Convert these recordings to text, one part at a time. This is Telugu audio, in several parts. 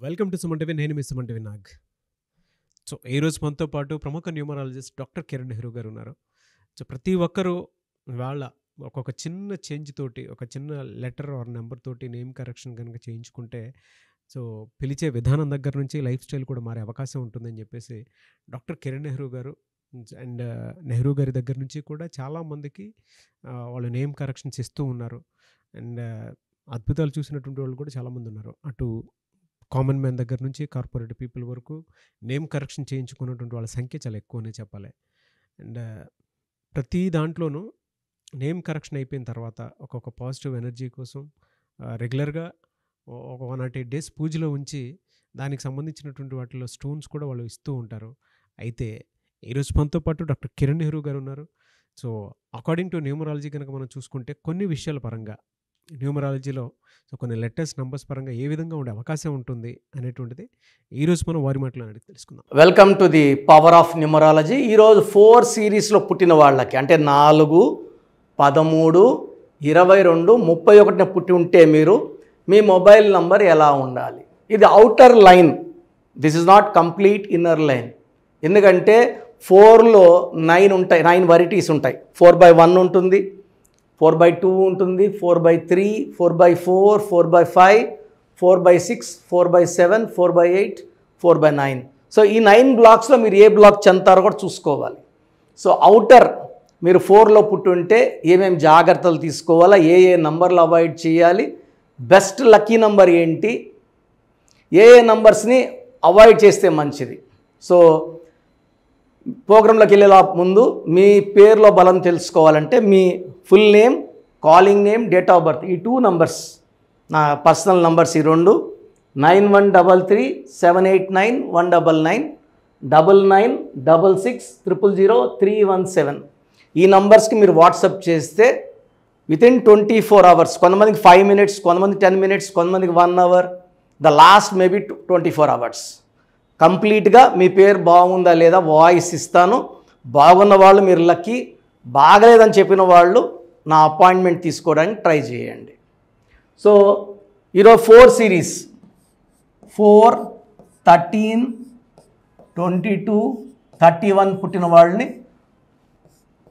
Welcome to Suman TV. నేను మీ సుమన్ టీవీ నాగ్. సో ఈరోజు మనతో పాటు ప్రముఖ న్యూమరాలజిస్ట్ డాక్టర్ కిరణ్ నెహ్రూ గారు ఉన్నారు. సో ప్రతి ఒక్కరూ వాళ్ళ ఒక్కొక్క చిన్న చేంజ్ తోటి, ఒక చిన్న లెటర్ ఆర్ నెంబర్ తోటి నేమ్ కరెక్షన్ కనుక చేయించుకుంటే సో పిలిచే విధానం దగ్గర నుంచి లైఫ్ స్టైల్ కూడా మారే అవకాశం ఉంటుందని చెప్పేసి డాక్టర్ కిరణ్ నెహ్రూ గారు అండ్ నెహ్రూ గారి దగ్గర నుంచి కూడా చాలామందికి వాళ్ళు నేమ్ కరెక్షన్స్ ఇస్తూ ఉన్నారు. అండ్ అద్భుతాలు చూసినటువంటి వాళ్ళు కూడా చాలామంది ఉన్నారు. అటు కామన్ మ్యాన్ దగ్గర నుంచి కార్పొరేట్ పీపుల్ వరకు నేమ్ కరెక్షన్ చేయించుకున్నటువంటి వాళ్ళ సంఖ్య చాలా ఎక్కువనే చెప్పాలి. అండ్ ప్రతి దాంట్లోనూ నేమ్ కరెక్షన్ అయిపోయిన తర్వాత ఒక్కొక్క పాజిటివ్ ఎనర్జీ కోసం రెగ్యులర్గా ఒక 108 డేస్ పూజలో ఉంచి దానికి సంబంధించినటువంటి వాటిలో స్టోన్స్ కూడా వాళ్ళు ఇస్తూ ఉంటారు. అయితే ఈరోజు మనతో పాటు డాక్టర్ కిరణ్ నెహ్రూ గారు ఉన్నారు. సో అకార్డింగ్ టు న్యూమరాలజీ కనుక మనం చూసుకుంటే కొన్ని విషయాల పరంగా న్యూమరాలజీలో సో కొన్ని లెటర్స్ నంబర్స్ పరంగా ఏ విధంగా ఉండే అవకాశం ఉంటుంది అనేటువంటిది ఈరోజు మనం వారి మాటలో అడిగి తెలుసుకుందాం. Welcome to the power of numerology. ఈరోజు 4 సిరీస్లో పుట్టిన వాళ్ళకి అంటే 4, 13, 22, 31 పుట్టి ఉంటే మీరు మీ మొబైల్ నంబర్ ఎలా ఉండాలి? ఇది outer line, this is not complete inner line. ఎందుకంటే 4లో 9 ఉంటాయి, 9 వెరైటీస్ ఉంటాయి. 4/1 ఉంటుంది, 4/2 ఉంటుంది, 4/3, 4/4, 4/5, 4/6, 4/7, 4/8, 4/9. సో ఈ 9 బ్లాక్స్లో మీరు ఏ బ్లాక్ చెందుతారో కూడా చూసుకోవాలి. సో అవుటర్ మీరు 4లో పుట్టుంటే ఏమేమి జాగ్రత్తలు తీసుకోవాలా, ఏ నంబర్లు అవాయిడ్ చేయాలి, బెస్ట్ లక్కీ నంబర్ ఏంటి, ఏ నంబర్స్ని అవాయిడ్ చేస్తే మంచిది. సో ప్రోగ్రాంలోకి వెళ్ళే ముందు మీ పేరులో బలం తెలుసుకోవాలంటే మీ full name, calling name, date of birth, ఈ 2 నంబర్స్ నా పర్సనల్ నంబర్స్. ఈ 2 9133 789 199 99 66 000 317. ఈ నంబర్స్కి మీరు వాట్సాప్ చేస్తే వితిన్ 24 అవర్స్, కొంతమందికి 5 మినిట్స్, కొంతమంది 10 మినిట్స్, కొంతమందికి 1 hour, the last maybe 24 hours కంప్లీట్గా మీ పేరు బాగుందా లేదా వాయిస్ ఇస్తాను. బాగున్న వాళ్ళు మీరు లక్కీ, బాగలేదని చెప్పిన వాళ్ళు నా అపాయింట్మెంట్ తీసుకోవడానికి ట్రై చేయండి. సో ఈరోజు 4 సిరీస్ 4, 13, 22, 31 పుట్టిన వాళ్ళని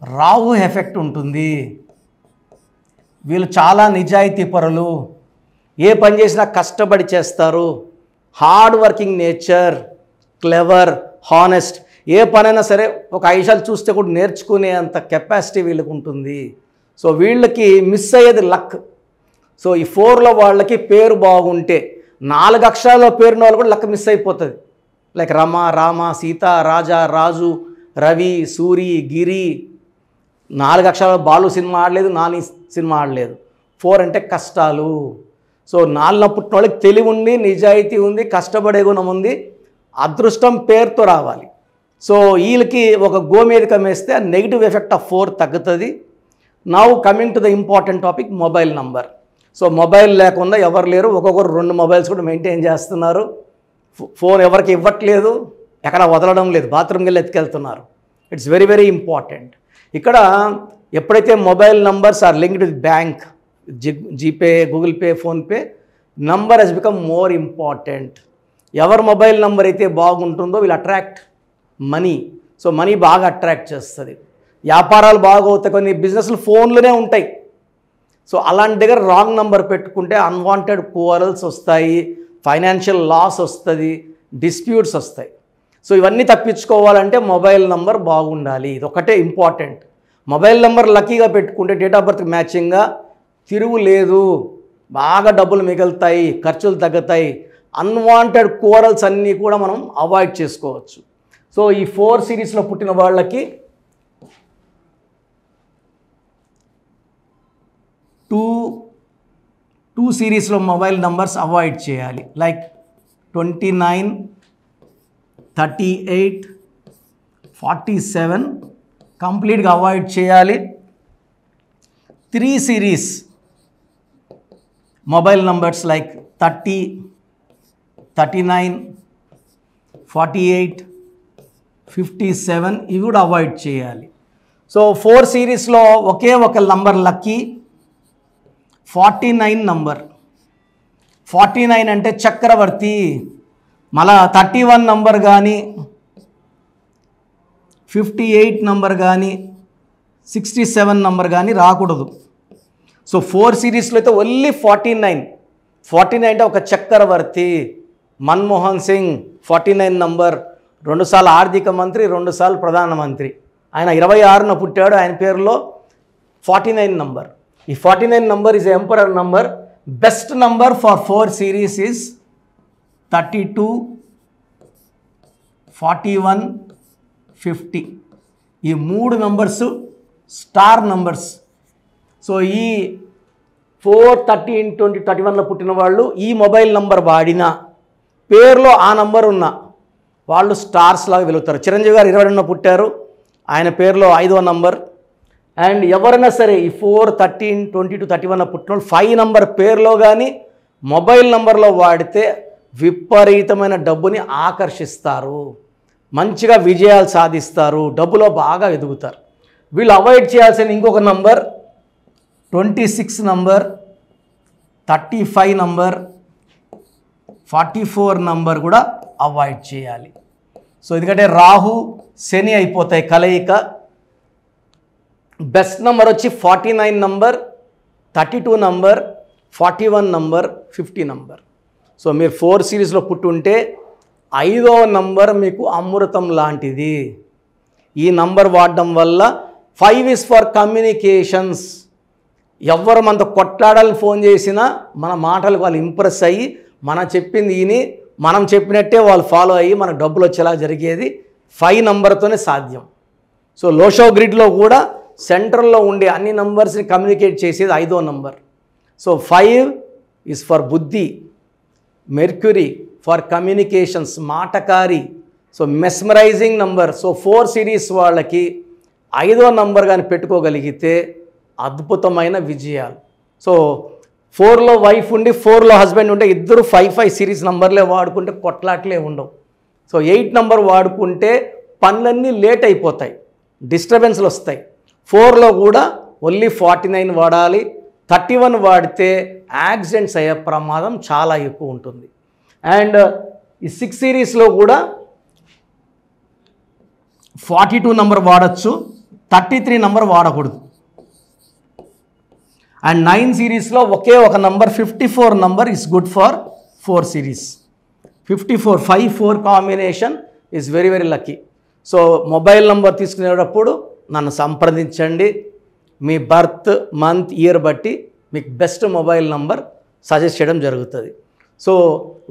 రాహు ఎఫెక్ట్ ఉంటుంది. వీళ్ళు చాలా నిజాయితీ పరులు, ఏ పని చేసినా కష్టపడి చేస్తారు, hard working nature, clever, honest. ఏ పనైనా సరే ఒక 5 నిమిషాలు చూస్తే కూడా నేర్చుకునే అంత కెపాసిటీ వీళ్ళకి ఉంటుంది. సో వీళ్ళకి మిస్ అయ్యేది లక్. సో ఈ 4లో వాళ్ళకి పేరు బాగుంటే 4 అక్షరాల పేరున్న వాళ్ళు కూడా లక్ మిస్ అయిపోతుంది. లైక్ రమ, రామ, సీత, రాజా, రాజు, రవి, సూరి, గిరి. 4 అక్షరాల బాలు సినిమా ఆడలేదు, నాని సినిమా ఆడలేదు. 4 అంటే కష్టాలు. సో 4లో పుట్టిన వాళ్ళకి తెలివి ఉంది, నిజాయితీ ఉంది, కష్టపడే గుణం ఉంది, అదృష్టం పేరుతో రావాలి. సో వీళ్ళకి ఒక గోమేధికం వేస్తే ఆ నెగిటివ్ ఎఫెక్ట్ ఆఫ్ 4 తగ్గుతుంది. Now coming to the important topic, mobile number. So mobile లేకుండా ఎవరు లేరు, ఒక్కొక్కరు 2 మొబైల్స్ కూడా మెయింటైన్ చేస్తున్నారు. ఫోన్ ఎవరికి ఇవ్వట్లేదు, ఎక్కడ వదలడం లేదు, బాత్రూమ్కి వెళ్ళి ఎత్తుకెళ్తున్నారు. It's very very important. ఇక్కడ ఎప్పుడైతే mobile numbers are linked with bank, GPay, Google Pay, PhonePe, number has become more important. ఎవరి మొబైల్ నంబర్ అయితే బాగుంటుందో వీళ్ళు అట్రాక్ట్ మనీ. సో మనీ బాగా అట్రాక్ట్ చేస్తుంది. వ్యాపారాలు బాగా అవుతాయి, కొన్ని బిజినెస్లు ఫోన్లోనే ఉంటాయి. సో అలాంటి దగ్గర రాంగ్ నంబర్ పెట్టుకుంటే అన్వాంటెడ్ కోరల్స్ వస్తాయి, ఫైనాన్షియల్ లాస్ వస్తుంది, డిస్ప్యూట్స్ వస్తాయి. సో ఇవన్నీ తప్పించుకోవాలంటే మొబైల్ నంబర్ బాగుండాలి. ఇది ఒకటే ఇంపార్టెంట్. మొబైల్ నెంబర్ లక్కీగా పెట్టుకుంటే డేట్ ఆఫ్ బర్త్ మ్యాచింగ్గా తిరుగు లేదు, బాగా డబ్బులు మిగులుతాయి, ఖర్చులు తగ్గుతాయి, అన్వాంటెడ్ కోరల్స్ అన్నీ కూడా మనం అవాయిడ్ చేసుకోవచ్చు. సో ఈ 4 సిరీస్లో పుట్టిన వాళ్ళకి 2 సిరీస్లో మొబైల్ నంబర్స్ అవాయిడ్ చేయాలి. లైక్ 29, 38, 47 కంప్లీట్గా అవాయిడ్ చేయాలి. 3 సిరీస్ మొబైల్ నంబర్స్ లైక్ 30, 39, 48, 57 ఇవి కూడా అవాయిడ్ చేయాలి. సో 4 సిరీస్లో ఒకే ఒక నంబర్ లక్కీ, 49 నంబర్. 49 అంటే చక్రవర్తి, మళ్ళా 31 నంబర్ కానీ 58 నంబర్ కానీ 67 నంబర్ కానీ రాకూడదు. సో 4 సిరీస్లో అయితే ఓన్లీ 49 అంటే ఒక చక్రవర్తి మన్మోహన్ సింగ్ 49 నంబర్, 2 సార్లు ఆర్థిక మంత్రి, 2 సార్లు ప్రధానమంత్రి. ఆయన 26న పుట్టాడు. ఆయన పేరులో 49 నంబర్. ఈ 49 number is emperor number. Best number for 4 series is 32, 41, 50. ఈ 3 నంబర్స్ స్టార్ నంబర్స్. సో ఈ 4, 13, 20, 31లో పుట్టిన వాళ్ళు ఈ మొబైల్ నంబర్ వాడినా పేరులో ఆ నంబర్ ఉన్న వాళ్ళు స్టార్స్ లాగా వెలుగుతారు. చిరంజీవి గారు 22న పుట్టారు. ఆయన పేరులో 5వ నంబర్. అండ్ ఎవరైనా సరే ఈ 4, 13, 22, 31 పుట్టిన వాళ్ళు 5 నంబర్ పేరులో కానీ మొబైల్ నంబర్లో వాడితే విపరీతమైన డబ్బుని ఆకర్షిస్తారు, మంచిగా విజయాలు సాధిస్తారు, డబ్బులో బాగా ఎదుగుతారు. వీళ్ళు అవాయిడ్ చేయాల్సిన ఇంకొక నంబర్ 26 నంబర్, 35 నంబర్, 44 నంబర్ కూడా అవాయిడ్ చేయాలి. సో ఎందుకంటే రాహు శని అయిపోతాయి కలయిక. బెస్ట్ నంబర్ వచ్చి 49 number, 32 number, 41 number, 50 number. So మీరు 4 సిరీస్లో పుట్టుంటే 5వ నంబర్ మీకు అమృతం లాంటిది. ఈ నంబర్ వాడడం వల్ల 5 ఈజ్ ఫర్ కమ్యూనికేషన్స్. ఎవరు మనతో కొట్లాడాలని ఫోన్ చేసినా మన మాటలకు వాళ్ళు ఇంప్రెస్ అయ్యి మనం చెప్పింది విని మనం చెప్పినట్టే వాళ్ళు ఫాలో అయ్యి మనకు డబ్బులు వచ్చేలా జరిగేది 5 నంబర్తోనే సాధ్యం. సో లోషో గ్రిడ్లో కూడా సెంటర్లో ఉండే అన్ని నంబర్స్ని కమ్యూనికేట్ చేసేది 5వ నంబర్. సో 5 ఈజ్ ఫర్ బుద్ధి, మెర్క్యూరీ ఫర్ కమ్యూనికేషన్స్, మాటకారి, so mesmerising number. So 4 series వాళ్ళకి 5వ నంబర్ కానీ పెట్టుకోగలిగితే అద్భుతమైన విజయాలు. సో 4లో వైఫ్ ఉండి 4లో హస్బెండ్ ఉంటే ఇద్దరు 5 సిరీస్ నంబర్లే వాడుకుంటే కొట్లాట్లే ఉండవు. సో 8 నంబర్ వాడుకుంటే పనులన్నీ లేట్ అయిపోతాయి, డిస్టర్బెన్స్లు వస్తాయి. 4లో కూడా ఓన్లీ 49 వాడాలి. 31 వాడితే యాక్సిడెంట్స్ అయ్యే ప్రమాదం చాలా ఎక్కువ ఉంటుంది. అండ్ ఈ 6 సిరీస్లో కూడా 42 నంబర్ వాడచ్చు, 33 నంబర్ వాడకూడదు. అండ్ 9 సిరీస్లో ఒకే ఒక number 54 number is good for 4 series. 54, 5, 4 combination is very very lucky. So mobile number తీసుకునేటప్పుడు నన్ను సంప్రదించండి. మీ బర్త్, మంత్, ఇయర్ బట్టి మీకు బెస్ట్ మొబైల్ నంబర్ సజెస్ట్ చేయడం జరుగుతుంది. సో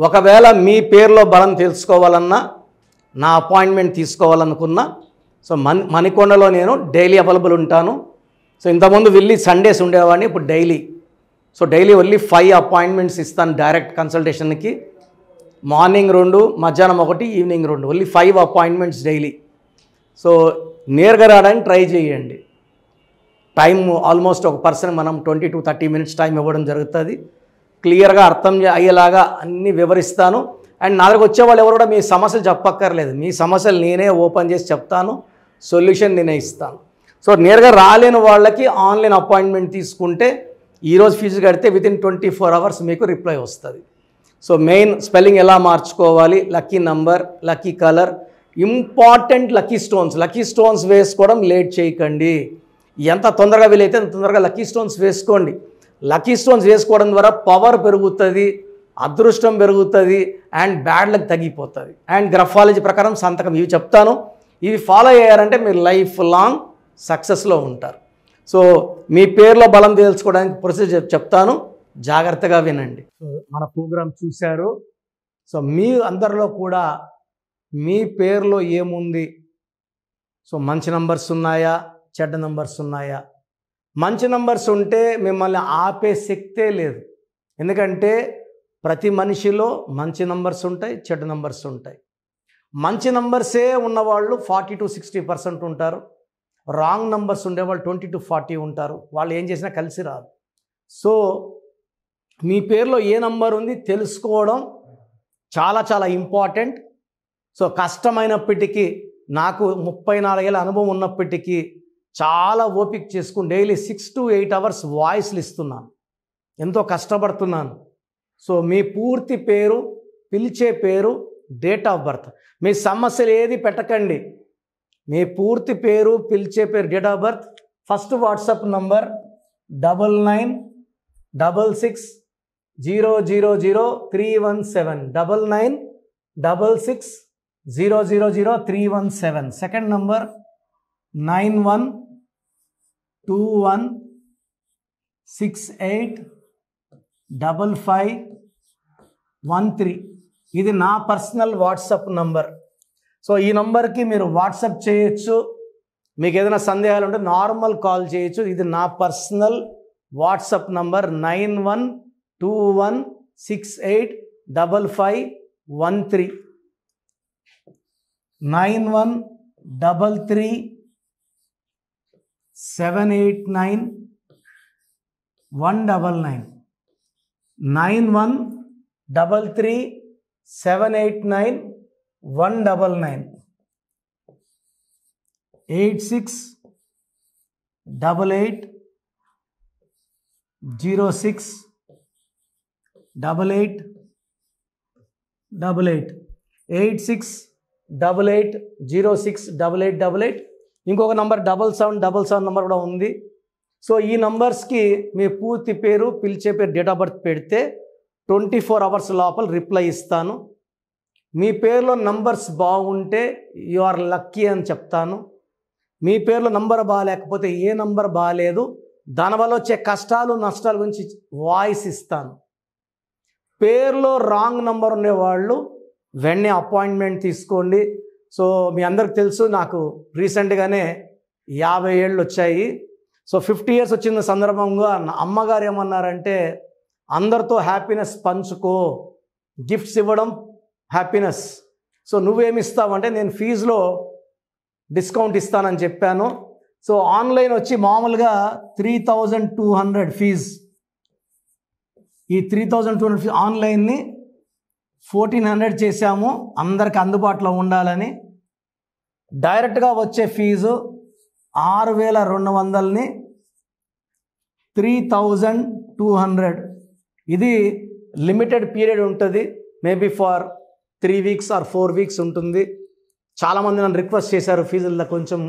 ఒకవేళ మీ పేరులో బలం తెలుసుకోవాలన్నా, నా అపాయింట్మెంట్ తీసుకోవాలనుకున్నా, సో మణికొండలో నేను డైలీ అవైలబుల్ ఉంటాను. సో ఇంతకుముందు వెళ్ళి సండేస్ ఉండేవాడిని, ఇప్పుడు daily. So daily only 5 appointments ఇస్తాను డైరెక్ట్ కన్సల్టేషన్కి. మార్నింగ్ 2, మధ్యాహ్నం 1, evening 2, only 5 appointments daily. So నేరుగా రావడానికి ట్రై చేయండి. టైం ఆల్మోస్ట్ ఒక పర్సన్ మనం 20 to 30 minutes టైం ఇవ్వడం జరుగుతుంది. క్లియర్గా అర్థం అయ్యేలాగా అన్నీ వివరిస్తాను. అండ్ నా దగ్గరకు వచ్చే వాళ్ళు ఎవరు కూడా మీ సమస్యలు చెప్పక్కర్లేదు. మీ సమస్యలు నేనే ఓపెన్ చేసి చెప్తాను, సొల్యూషన్ నేనే ఇస్తాను. సో నేరుగా రాలేని వాళ్ళకి ఆన్లైన్ అపాయింట్మెంట్ తీసుకుంటే ఈరోజు ఫీజు కడితే వితిన్ 24 hours మీకు రిప్లై వస్తుంది. సో మెయిన్ స్పెల్లింగ్ ఎలా మార్చుకోవాలి, lucky number, lucky colour, important lucky stones వేసుకోవడం లేట్ చేయకండి. ఎంత తొందరగా వీలైతే అంత తొందరగా లక్కీ స్టోన్స్ వేసుకోండి. లక్కీ స్టోన్స్ వేసుకోవడం ద్వారా పవర్ పెరుగుతుంది, అదృష్టం పెరుగుతుంది, అండ్ బ్యాడ్ లక్ తగ్గిపోతుంది. అండ్ గ్రఫాలజీ ప్రకారం సంతకం ఇవి చెప్తాను. ఇవి ఫాలో అయ్యారంటే మీరు లైఫ్ లాంగ్ సక్సెస్లో ఉంటారు. సో మీ పేరులో బలం తెలుసుకోవడానికి ప్రొసీజర్ చెప్తాను, జాగ్రత్తగా వినండి. సో మన ప్రోగ్రామ్ చూశారు. సో మీ అందరిలో కూడా మీ పేరులో ఏముంది, సో మంచి నంబర్స్ ఉన్నాయా, చెడ్డ నంబర్స్ ఉన్నాయా? మంచి నంబర్స్ ఉంటే మిమ్మల్ని ఆపే శక్తే లేదు. ఎందుకంటే ప్రతి మనిషిలో మంచి నంబర్స్ ఉంటాయి, చెడ్డ నంబర్స్ ఉంటాయి. మంచి నంబర్సే ఉన్నవాళ్ళు 40 to 60% ఉంటారు. రాంగ్ నంబర్స్ ఉండేవాళ్ళు 20 to 40 ఉంటారు. వాళ్ళు ఏం చేసినా కలిసి రాదు. సో మీ పేరులో ఏ నంబర్ ఉంది తెలుసుకోవడం చాలా చాలా ఇంపార్టెంట్. సో కష్టమైనప్పటికీ, నాకు 34 ఏళ్ళ అనుభవం ఉన్నప్పటికీ చాలా ఓపిక చేసుకుని డైలీ 6 to 8 hours వాయిస్లు ఇస్తున్నాను, ఎంతో కష్టపడుతున్నాను. సో మీ పూర్తి పేరు, పిలిచే పేరు, డేట్ ఆఫ్ బర్త్. మీ సమస్యలు ఏది పెట్టకండి, మీ పూర్తి పేరు, పిలిచే పేరు, date of birth. First WhatsApp number 9966000317 9966000317. Second number 9121685513. ఇది నా పర్సనల్ వాట్సాప్ నంబర్. సో ఈ నంబర్కి మీరు వాట్సాప్ చేయొచ్చు. మీకు ఏదైనా సందేహాలు ఉంటే నార్మల్ కాల్ చేయొచ్చు. ఇది నా పర్సనల్ వాట్సాప్ నంబర్ 9121685513 9133789199 9133789199 8688068888 8688068888. ఇంకొక నంబర్ 7777 నంబర్ కూడా ఉంది. సో ఈ నంబర్స్కి మీ పూర్తి పేరు, పిలిచే పేరు, డేట్ ఆఫ్ బర్త్ పెడితే 24 అవర్స్ లోపల రిప్లై ఇస్తాను. మీ పేరులో నంబర్స్ బాగుంటే యు ఆర్ లక్కీ అని చెప్తాను. మీ పేరులో నంబర్ బాగాలేకపోతే ఏ నంబర్ బాగాలేదు, దానివల్ల వచ్చే కష్టాలు నష్టాల గురించి వాయిస్ ఇస్తాను. పేరులో రాంగ్ నంబర్ ఉండేవాళ్ళు వెంటనే అపాయింట్మెంట్ తీసుకోండి. సో మీ అందరికి తెలుసు, నాకు రీసెంట్గానే 50 ఏళ్ళు వచ్చాయి. సో 50 ఇయర్స్ వచ్చిన సందర్భంగా నా అమ్మగారు ఏమన్నారంటే, అందరితో హ్యాపీనెస్ పంచుకో, గిఫ్ట్స్ ఇవ్వడం హ్యాపీనెస్. సో నువ్వేమిస్తావంటే, నేను ఫీజులో డిస్కౌంట్ ఇస్తానని చెప్పాను. సో ఆన్లైన్ వచ్చి మామూలుగా 3200 ఫీజ్. ఈ 3200 ఫీజ్ ఆన్లైన్ని 1400 చేశాము, అందరికి అందుబాటులో ఉండాలని. డైరెక్ట్గా వచ్చే ఫీజు 6200ని 3200. ఇది లిమిటెడ్ పీరియడ్ ఉంటుంది, maybe for 3 weeks or 4 weeks ఉంటుంది. చాలామంది నన్ను రిక్వెస్ట్ చేశారు, ఫీజుల్లో కొంచెం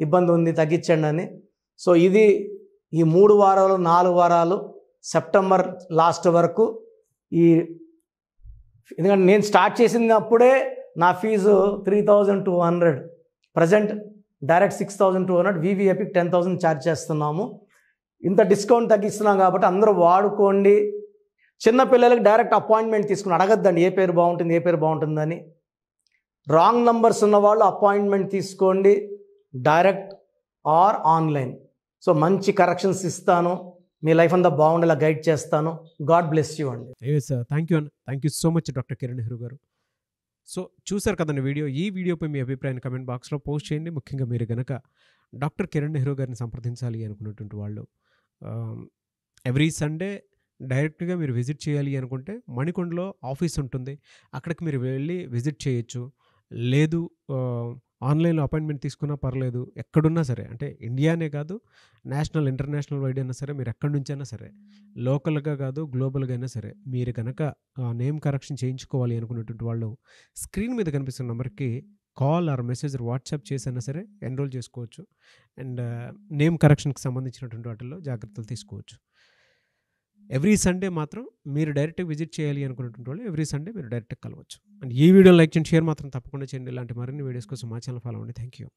ఇబ్బంది ఉంది తగ్గించండి అని. సో ఇది ఈ 3 వారాలు 4 వారాలు సెప్టెంబర్ లాస్ట్ వరకు. ఎందుకంటే నేను స్టార్ట్ చేసినప్పుడే నా fee 3200, present direct 6200, VVIP 10,000 charge చేస్తున్నాము. ఇంత డిస్కౌంట్ తగ్గిస్తున్నాం కాబట్టి అందరూ వాడుకోండి. చిన్నపిల్లలకి డైరెక్ట్ అపాయింట్మెంట్ తీసుకుని అడగద్దండి ఏ పేరు బాగుంటుంది, ఏ పేరు బాగుంటుందని. రాంగ్ నంబర్స్ ఉన్నవాళ్ళు అపాయింట్మెంట్ తీసుకోండి, డైరెక్ట్ ఆర్ ఆన్లైన్. సో మంచి కరెక్షన్స్ ఇస్తాను, మీ లైఫ్ అంతా బాగుండేలా గైడ్ చేస్తాను. గాడ్ బ్లెస్ యూ అండి. థ్యాంక్ యూ అన్న, thank you so much doctor Kiran Nehru గారు. సో చూసారు కదండి వీడియో. ఈ వీడియోపై మీ అభిప్రాయాన్ని కమెంట్ బాక్స్లో పోస్ట్ చేయండి. ముఖ్యంగా మీరు కనుక డాక్టర్ కిరణ్ నెహ్రూ గారిని సంప్రదించాలి అనుకున్నటువంటి వాళ్ళు ఎవ్రీ సండే డైరెక్ట్గా మీరు విజిట్ చేయాలి అనుకుంటే మణికొండలో ఆఫీస్ ఉంటుంది, అక్కడికి మీరు వెళ్ళి విజిట్ చేయొచ్చు. లేదు ఆన్లైన్లో అపాయింట్మెంట్ తీసుకున్నా పర్లేదు, ఎక్కడున్నా సరే, అంటే ఇండియానే కాదు, నేషనల్ ఇంటర్నేషనల్ వైడ్ అయినా సరే, మీరు ఎక్కడి నుంచైనా సరే, లోకల్గా కాదు గ్లోబల్గా అయినా సరే, మీరు కనుక నేమ్ కరెక్షన్ చేయించుకోవాలి అనుకున్నటువంటి వాళ్ళు స్క్రీన్ మీద కనిపిస్తున్న నెంబర్కి కాల్ ఆర్ మెసేజ్ వాట్సాప్ చేసైనా సరే ఎన్రోల్ చేసుకోవచ్చు. అండ్ నేమ్ కరెక్షన్కి సంబంధించినటువంటి వాటిల్లో జాగ్రత్తలు తీసుకోవచ్చు. ఎవ్రీ సండే మాత్రం మీరు డైరెక్ట్గా విజిట్ చేయాలి అనుకున్నటువంటి వాళ్ళు ఎవ్రీ సండే మీరు డైరెక్ట్గా కలవచ్చు. అండ్ ఈ వీడియో లైక్ చేయండి, షేర్ మాత్రం తప్పకుండా చేయండి. ఇలాంటి మరిన్ని వీడియోస్ కోసం మా ఛానల్ ఫాలో అవ్వండి. Thank you.